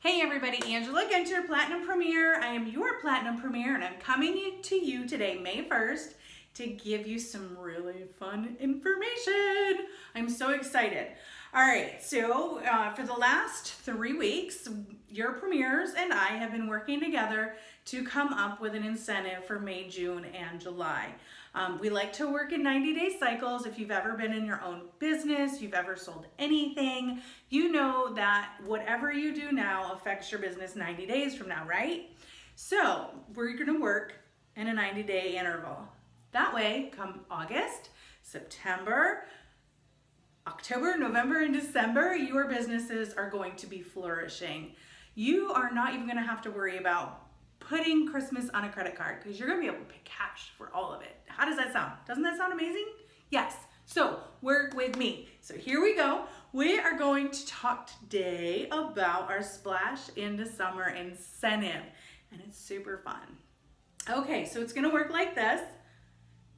Hey everybody, Angela again, your Platinum Premier. I am your Platinum Premier and I'm coming to you today, May 1st, to give you some really fun information. I'm so excited. All right, so for the last 3 weeks, your premiers and I have been working together to come up with an incentive for May, June, and July. We like to work in 90-day cycles. If you've ever been in your own business, you've ever sold anything, you know that whatever you do now affects your business 90 days from now, right? So we're gonna work in a 90-day interval. That way, come August, September, October, November, and December, your businesses are going to be flourishing. You are not even gonna have to worry about putting Christmas on a credit card because you're gonna be able to pay cash for all of it. How does that sound? Doesn't that sound amazing? Yes, so work with me. So here we go. We are going to talk today about our Splash into Summer incentive, and it's super fun. Okay, so it's gonna work like this.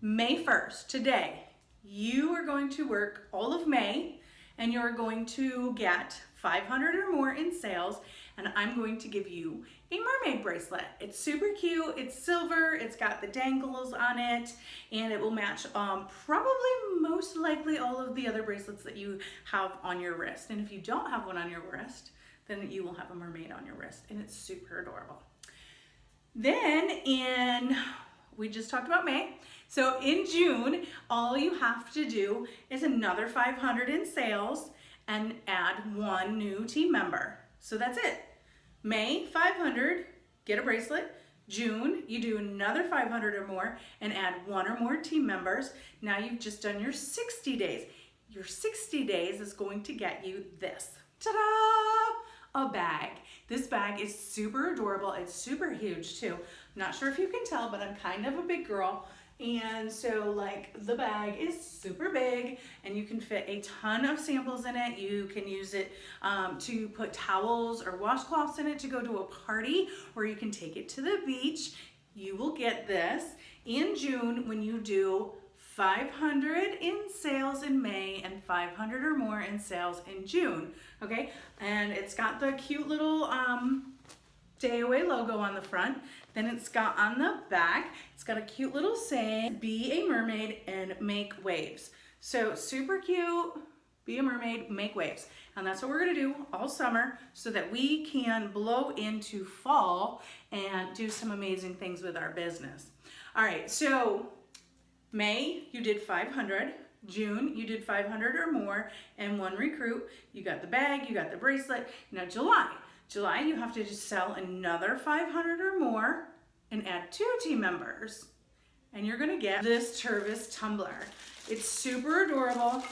May 1st, today, you are going to work all of May and you're going to get 500 or more in sales, and I'm going to give you a mermaid bracelet. It's super cute, it's silver, it's got the dangles on it, and it will match probably most likely all of the other bracelets that you have on your wrist. And if you don't have one on your wrist, then you will have a mermaid on your wrist, and it's super adorable. Then we just talked about May. So in June, all you have to do is another 500 in sales and add one new team member. So that's it. May, 500, get a bracelet. June, you do another 500 or more and add one or more team members. Now you've just done your 60 days. Your 60 days is going to get you this. Ta-da! A bag. This bag is super adorable. It's super huge too. I'm not sure if you can tell, but I'm kind of a big girl. And so like the bag is super big and you can fit a ton of samples in it. You can use it to put towels or washcloths in it to go to a party, or you can take it to the beach. You will get this in June when you do 500 in sales in May and 500 or more in sales in June, okay? And it's got the cute little Day Away logo on the front. Then it's got on the back, it's got a cute little saying, be a mermaid and make waves. So super cute, be a mermaid, make waves. And that's what we're gonna do all summer so that we can blow into fall and do some amazing things with our business. All right, so May, you did 500. June, you did 500 or more and one recruit. You got the bag, you got the bracelet. Now July, you have to just sell another 500 or more and add 2 team members. And you're gonna get this Turvis tumbler. It's super adorable.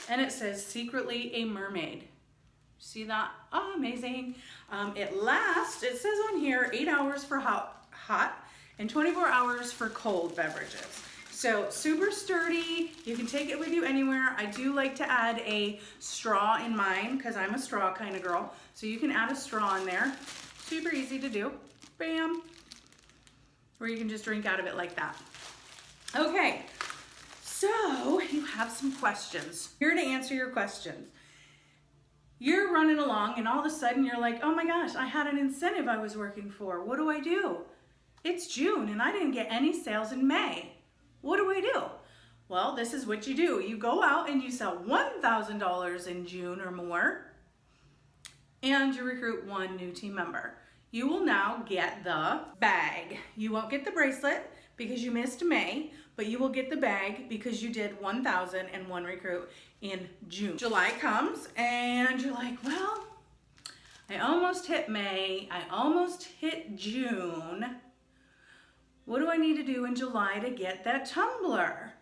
And it says, secretly a mermaid. See that? Oh, amazing. It says on here, 8 hours for hot and 24 hours for cold beverages. So super sturdy, you can take it with you anywhere. I do like to add a straw in mine because I'm a straw kind of girl. So you can add a straw in there. Super easy to do, bam. Or you can just drink out of it like that. Okay, so you have some questions. Here to answer your questions. You're running along and all of a sudden you're like, oh my gosh, I had an incentive I was working for. What do I do? It's June and I didn't get any sales in May. What do I do? Well, this is what you do. You go out and you sell $1,000 in June or more, and you recruit one new team member. You will now get the bag. You won't get the bracelet because you missed May, but you will get the bag because you did 1,000 and one recruit in June. July comes and you're like, well, I almost hit May, I almost hit June. What do I need to do in July to get that tumbler?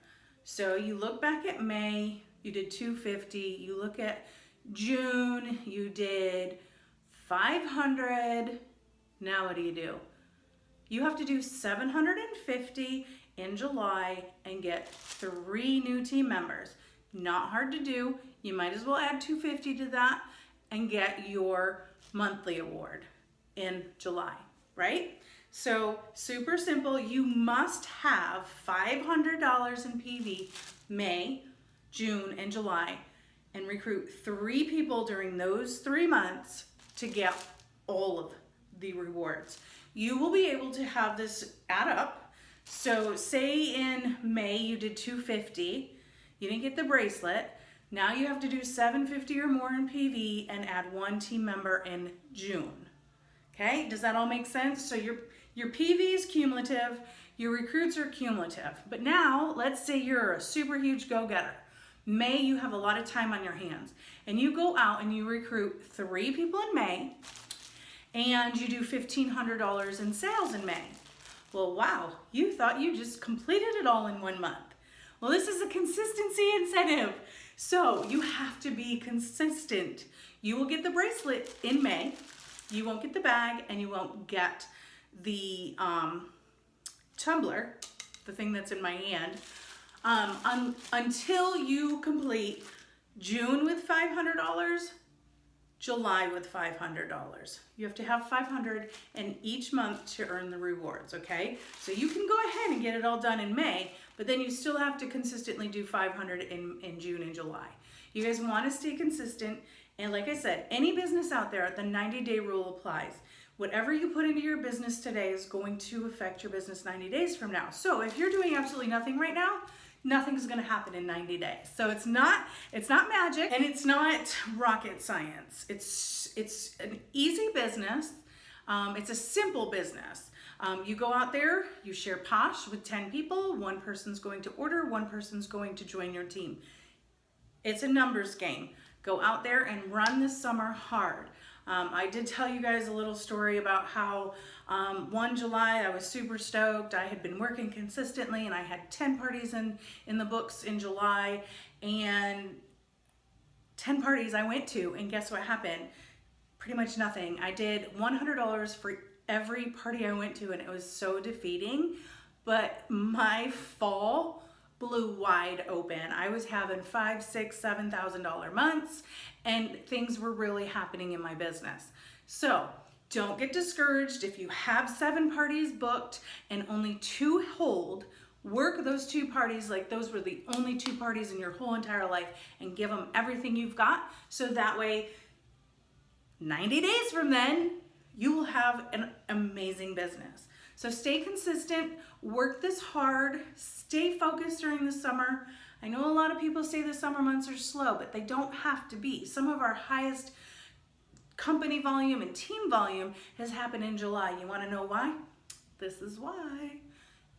So you look back at May, you did 250. You look at June, you did 500. Now what do? You have to do 750 in July and get 3 new team members. Not hard to do. You might as well add 250 to that and get your monthly award in July, right? So super simple. You must have $500 in PV May, June, and July, and recruit 3 people during those 3 months to to get all of the rewards. You will be able to have this add up. So say in May you did $250, you didn't get the bracelet. Now you have to do $750 or more in PV and add 1 team member in June. Okay, does that all make sense? So your PV is cumulative, your recruits are cumulative. But now, let's say you're a super huge go-getter. May, you have a lot of time on your hands. And you go out and you recruit 3 people in May, and you do $1,500 in sales in May. Well, wow, you thought you just completed it all in 1 month. Well, this is a consistency incentive. So you have to be consistent. You will get the bracelet in May, you won't get the bag, and you won't get the tumbler, the thing that's in my hand, until you complete June with $500, July with $500. You have to have $500 in each month to earn the rewards, okay? So you can go ahead and get it all done in May, but then you still have to consistently do $500 in June and July. You guys want to stay consistent, and like I said, any business out there, the 90-day rule applies. Whatever you put into your business today is going to affect your business 90 days from now. So if you're doing absolutely nothing right now, nothing's gonna happen in 90 days. So it's not magic, and it's not rocket science. It's an easy business. It's a simple business. You go out there, you share Posh with 10 people, 1 person's going to order, 1 person's going to join your team. It's a numbers game. Go out there and run this summer hard. I did tell you guys a little story about how 1 July I was super stoked. I had been working consistently and I had 10 parties in the books in July, and 10 parties I went to, and guess what happened? Pretty much nothing. I did $100 for every party I went to, and it was so defeating, but my fall blew wide open. I was having $5,000, $6,000, $7,000 months, and things were really happening in my business. So don't get discouraged. If you have 7 parties booked and only 2 hold, work those 2 parties like those were the only 2 parties in your whole entire life, and give them everything you've got, so that way 90 days from then you will have an amazing business. So stay consistent, work this hard, stay focused during the summer. I know a lot of people say the summer months are slow, but they don't have to be. Some of our highest company volume and team volume has happened in July. You want to know why? This is why.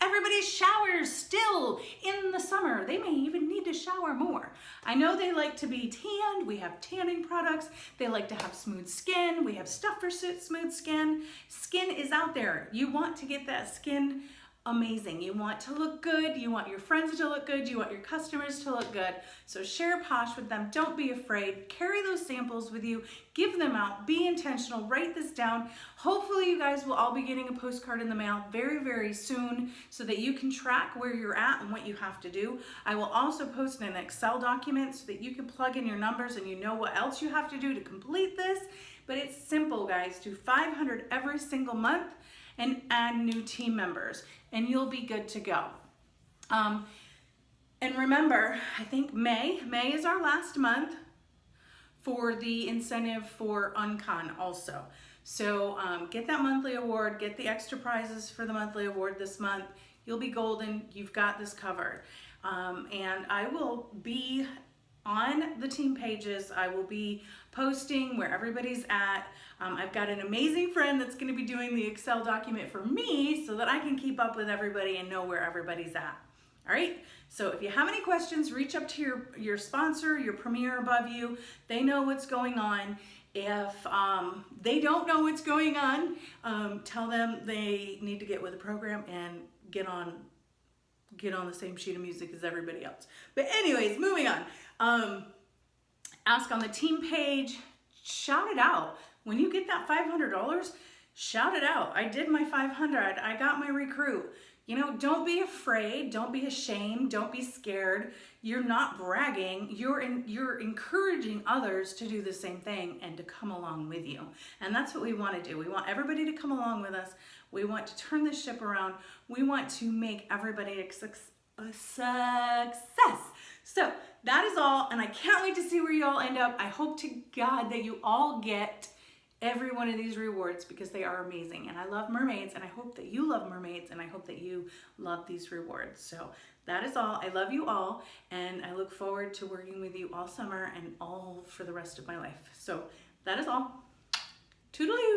Everybody showers still in the summer. They may even need to shower more. I know they like to be tanned. We have tanning products. They like to have smooth skin. We have stuff for smooth skin. Skin is out there. You want to get that skin amazing. You want to look good. You want your friends to look good. You want your customers to look good. So share Posh with them. Don't be afraid. Carry those samples with you. Give them out. Be intentional. Write this down. Hopefully you guys will all be getting a postcard in the mail very, very soon so that you can track where you're at and what you have to do. I will also post an Excel document so that you can plug in your numbers and you know what else you have to do to complete this. But it's simple, guys. Do 500 every single month and add new team members, and you'll be good to go. And remember, I think May is our last month for the incentive for Uncon also. So get that monthly award, get the extra prizes for the monthly award this month. You'll be golden, you've got this covered. And I will be on the team pages. I will be posting where everybody's at. I've got an amazing friend that's going to be doing the Excel document for me so that I can keep up with everybody and know where everybody's at. All right, so if you have any questions, reach up to your sponsor, your premier above you. They know what's going on. If they don't know what's going on, tell them they need to get with the program and get on the same sheet of music as everybody else. But anyways, moving on. Ask on the team page, shout it out. When you get that $500, shout it out. I did my 500, I got my recruit. You know, don't be afraid, don't be ashamed, don't be scared. You're not bragging, you're encouraging others to do the same thing and to come along with you. And that's what we want to do. We want everybody to come along with us. We want to turn this ship around. We want to make everybody a success. So that is all, and I can't wait to see where you all end up. I hope to God that you all get every one of these rewards because they are amazing. And I love mermaids, and I hope that you love mermaids, and I hope that you love these rewards. So that is all. I love you all, and I look forward to working with you all summer and all for the rest of my life. So that is all. Toodaloo!